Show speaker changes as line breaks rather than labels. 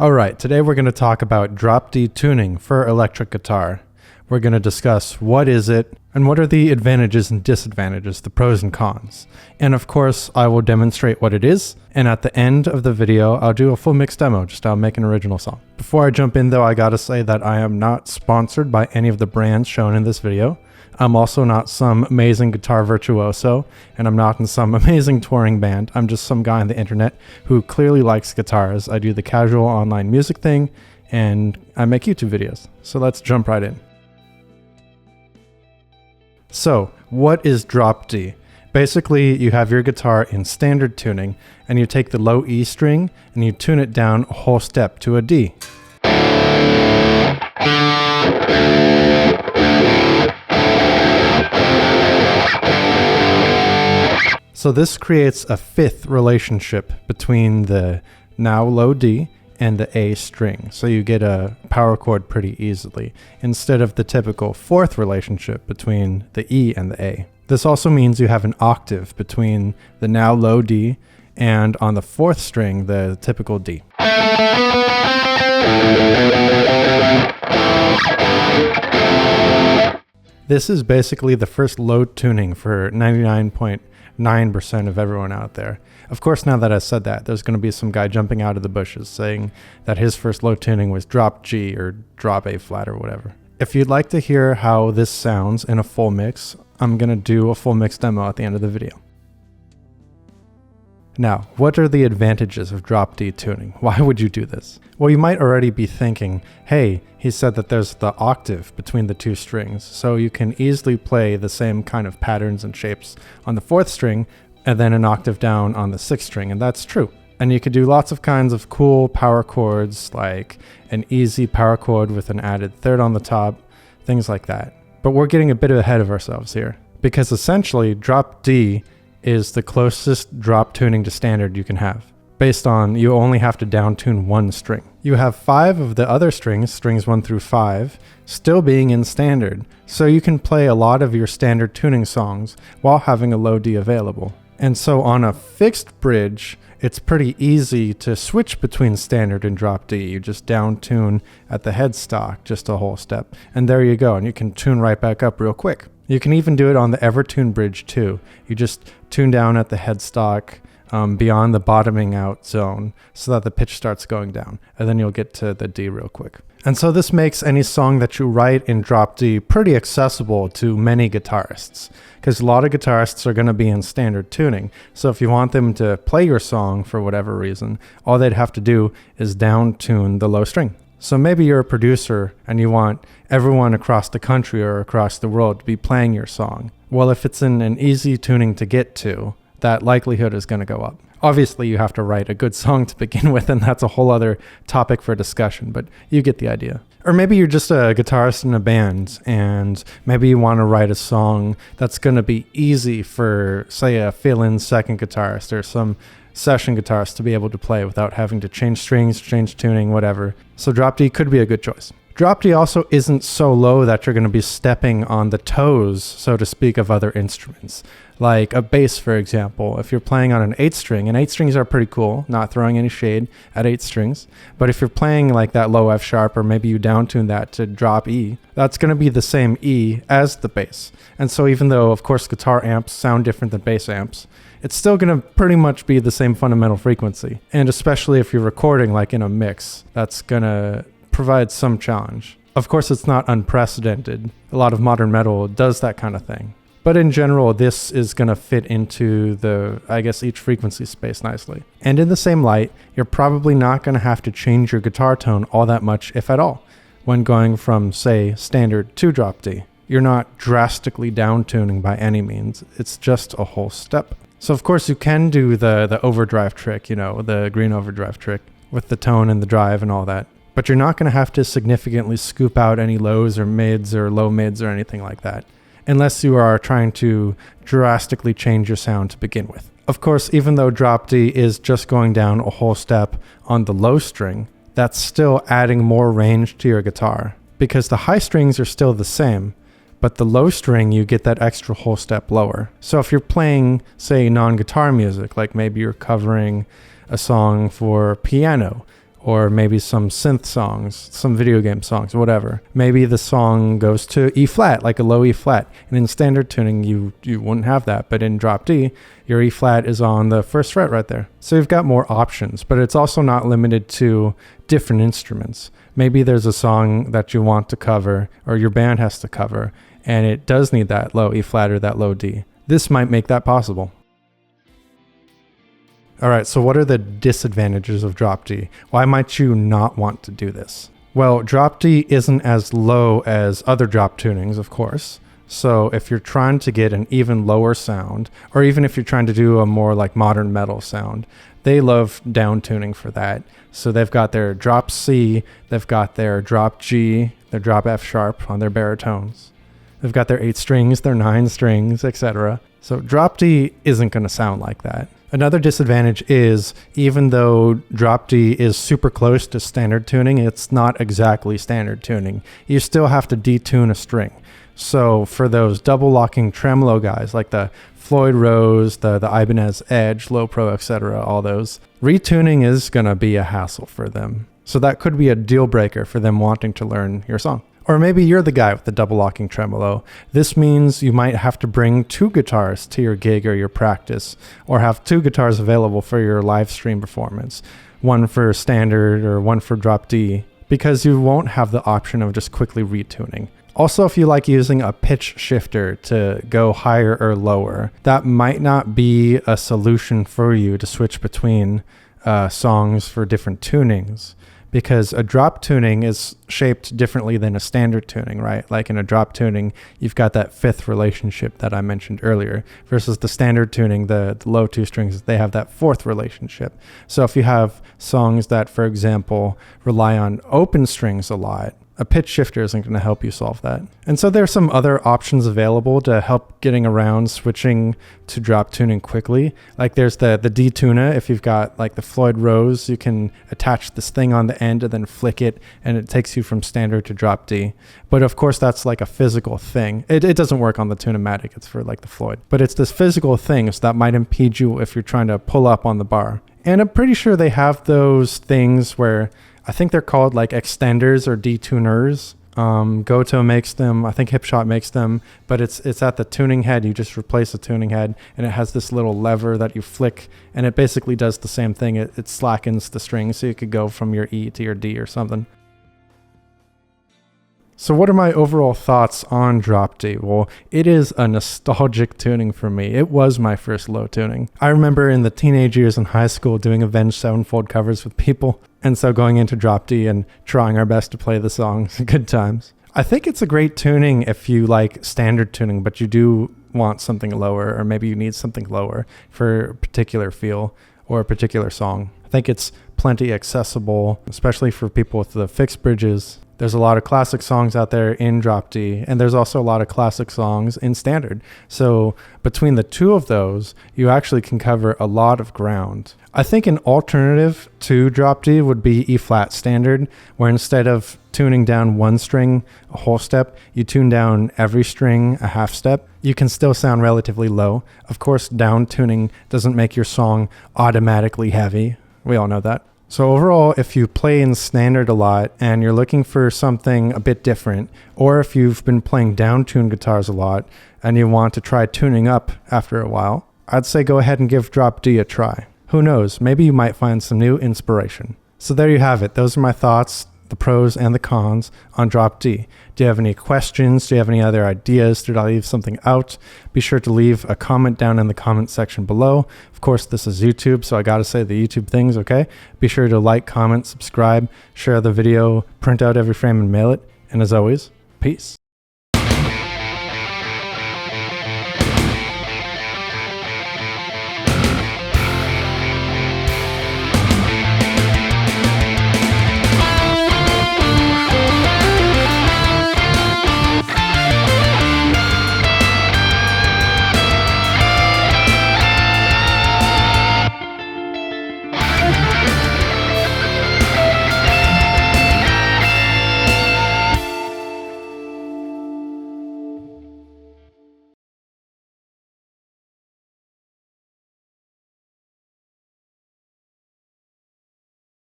Alright, today we're going to talk about drop D tuning for electric guitar. We're going to discuss what is it, and what are the advantages and disadvantages, the pros and cons. And of course, I will demonstrate what it is, and at the end of the video, I'll do a full mix demo, just I'll make an original song. Before I jump in though, I gotta say that I am not sponsored by any of the brands shown in this video. I'm also not some amazing guitar virtuoso, and I'm not in some amazing touring band. I'm just some guy on the internet who clearly likes guitars. I do the casual online music thing, and I make YouTube videos. So let's jump right in. So, what is drop D? Basically, you have your guitar in standard tuning, and you take the low E string, and you tune it down a whole step to a D. So this creates a fifth relationship between the now low D and the A string. So you get a power chord pretty easily, instead of the typical fourth relationship between the E and the A. This also means you have an octave between the now low D and on the fourth string, the typical D. This is basically the first low tuning for 99.9% of everyone out there. Of course, now that I said that, there's going to be some guy jumping out of the bushes saying that his first low tuning was drop G or drop A flat or whatever. If you'd like to hear how this sounds in a full mix, I'm going to do a full mix demo at the end of the video. Now, what are the advantages of drop D tuning? Why would you do this? Well, you might already be thinking, hey, he said that there's the octave between the two strings, so you can easily play the same kind of patterns and shapes on the fourth string and then an octave down on the sixth string, and that's true. And you could do lots of kinds of cool power chords, like an easy power chord with an added third on the top, things like that. But we're getting a bit ahead of ourselves here, because essentially drop D is the closest drop tuning to standard you can have, based on you only have to down tune one string. You have 5 of the other strings, strings 1 through 5, still being in standard, so you can play a lot of your standard tuning songs while having a low D available. And so on a fixed bridge, it's pretty easy to switch between standard and drop D. You just down tune at the headstock just a whole step, and there you go, and you can tune right back up real quick. You can even do it on the Evertune bridge too. You just tune down at the headstock beyond the bottoming out zone so that the pitch starts going down, and then you'll get to the D real quick. And so this makes any song that you write in drop D pretty accessible to many guitarists, because a lot of guitarists are going to be in standard tuning. So if you want them to play your song for whatever reason, all they'd have to do is down tune the low string. So maybe you're a producer and you want everyone across the country or across the world to be playing your song. Well, if it's in an easy tuning to get to, that likelihood is going to go up. Obviously, you have to write a good song to begin with, and that's a whole other topic for discussion, but you get the idea. Or maybe you're just a guitarist in a band, and maybe you want to write a song that's going to be easy for, say, a fill-in second guitarist or some session guitarist to be able to play without having to change strings, change tuning, whatever. So drop D could be a good choice. Drop D also isn't so low that you're going to be stepping on the toes, so to speak, of other instruments. Like a bass, for example. If you're playing on an 8 string, and 8 strings are pretty cool, not throwing any shade at 8 strings, but if you're playing like that low F sharp, or maybe you down tune that to drop E, that's going to be the same E as the bass. And so even though, of course, guitar amps sound different than bass amps, it's still going to pretty much be the same fundamental frequency. And especially if you're recording like in a mix, that's going to provide some challenge. Of course, it's not unprecedented. A lot of modern metal does that kind of thing. But in general, this is going to fit into each frequency space nicely. And in the same light, you're probably not going to have to change your guitar tone all that much, if at all, when going from, say, standard to drop D. You're not drastically down tuning by any means. It's just a whole step. So of course you can do the overdrive trick, the green overdrive trick with the tone and the drive and all that. But you're not going to have to significantly scoop out any lows or mids or low mids or anything like that, unless you are trying to drastically change your sound to begin with. Of course, even though drop D is just going down a whole step on the low string, that's still adding more range to your guitar, because the high strings are still the same, but the low string, you get that extra whole step lower. So if you're playing, say, non-guitar music, like maybe you're covering a song for piano, or maybe some synth songs, some video game songs, whatever. Maybe the song goes to E flat, like a low E flat. And in standard tuning, you wouldn't have that. But in drop D, your E flat is on the first fret right there. So you've got more options, but it's also not limited to different instruments. Maybe there's a song that you want to cover, or your band has to cover, and it does need that low E flat or that low D. This might make that possible. All right, so what are the disadvantages of drop D? Why might you not want to do this? Well, drop D isn't as low as other drop tunings, of course. So if you're trying to get an even lower sound, or even if you're trying to do a more like modern metal sound, they love down tuning for that. So they've got their drop C, they've got their drop G, their drop F sharp on their baritones. They've got their 8 strings, their 9 strings, etc. So drop D isn't going to sound like that. Another disadvantage is, even though drop D is super close to standard tuning, it's not exactly standard tuning. You still have to detune a string. So for those double locking tremolo guys, like the Floyd Rose, the Ibanez Edge, Low Pro, etc., all those, retuning is going to be a hassle for them. So that could be a deal breaker for them wanting to learn your song. Or maybe you're the guy with the double locking tremolo. This means you might have to bring 2 guitarists to your gig or your practice, or have 2 guitars available for your live stream performance, one for standard or one for drop D, because you won't have the option of just quickly retuning. Also, if you like using a pitch shifter to go higher or lower, that might not be a solution for you to switch between songs for different tunings. Because a drop tuning is shaped differently than a standard tuning, right? Like in a drop tuning, you've got that 5th relationship that I mentioned earlier, versus the standard tuning, the low 2 strings, they have that 4th relationship. So if you have songs that, for example, rely on open strings a lot, a pitch shifter isn't going to help you solve that. And so there's some other options available to help getting around switching to drop tuning quickly. Like there's the detuna. If you've got like the Floyd Rose, you can attach this thing on the end and then flick it, and it takes you from standard to drop D. But of course, that's like a physical thing. It doesn't work on the Tune-o-matic. It's for like the Floyd. But it's this physical thing, so that might impede you if you're trying to pull up on the bar. And I'm pretty sure they have those things where I think they're called like extenders or detuners. Goto makes them, I think Hipshot makes them, but it's at the tuning head. You just replace the tuning head, and it has this little lever that you flick, and it basically does the same thing. It slackens the string, so you could go from your E to your D or something. So what are my overall thoughts on drop D? Well, it is a nostalgic tuning for me. It was my first low tuning. I remember in the teenage years in high school doing Avenged Sevenfold covers with people, and so going into drop D and trying our best to play the songs. Good times. I think it's a great tuning if you like standard tuning, but you do want something lower, or maybe you need something lower for a particular feel or a particular song. I think it's plenty accessible, especially for people with the fixed bridges. There's a lot of classic songs out there in drop D, and there's also a lot of classic songs in standard. So between the two of those, you actually can cover a lot of ground. I think an alternative to drop D would be E flat standard, where instead of tuning down one string a whole step, you tune down every string a half step. You can still sound relatively low. Of course, down tuning doesn't make your song automatically heavy. We all know that. So overall, if you play in standard a lot and you're looking for something a bit different, or if you've been playing down-tuned guitars a lot and you want to try tuning up after a while, I'd say go ahead and give drop D a try. Who knows, maybe you might find some new inspiration. So there you have it. Those are my thoughts, the pros and the cons on drop D. Do you have any questions? Do you have any other ideas? Did I leave something out? Be sure to leave a comment down in the comment section below. Of course, this is YouTube, so I gotta say the YouTube things, okay? Be sure to like, comment, subscribe, share the video, print out every frame and mail it. And as always, peace.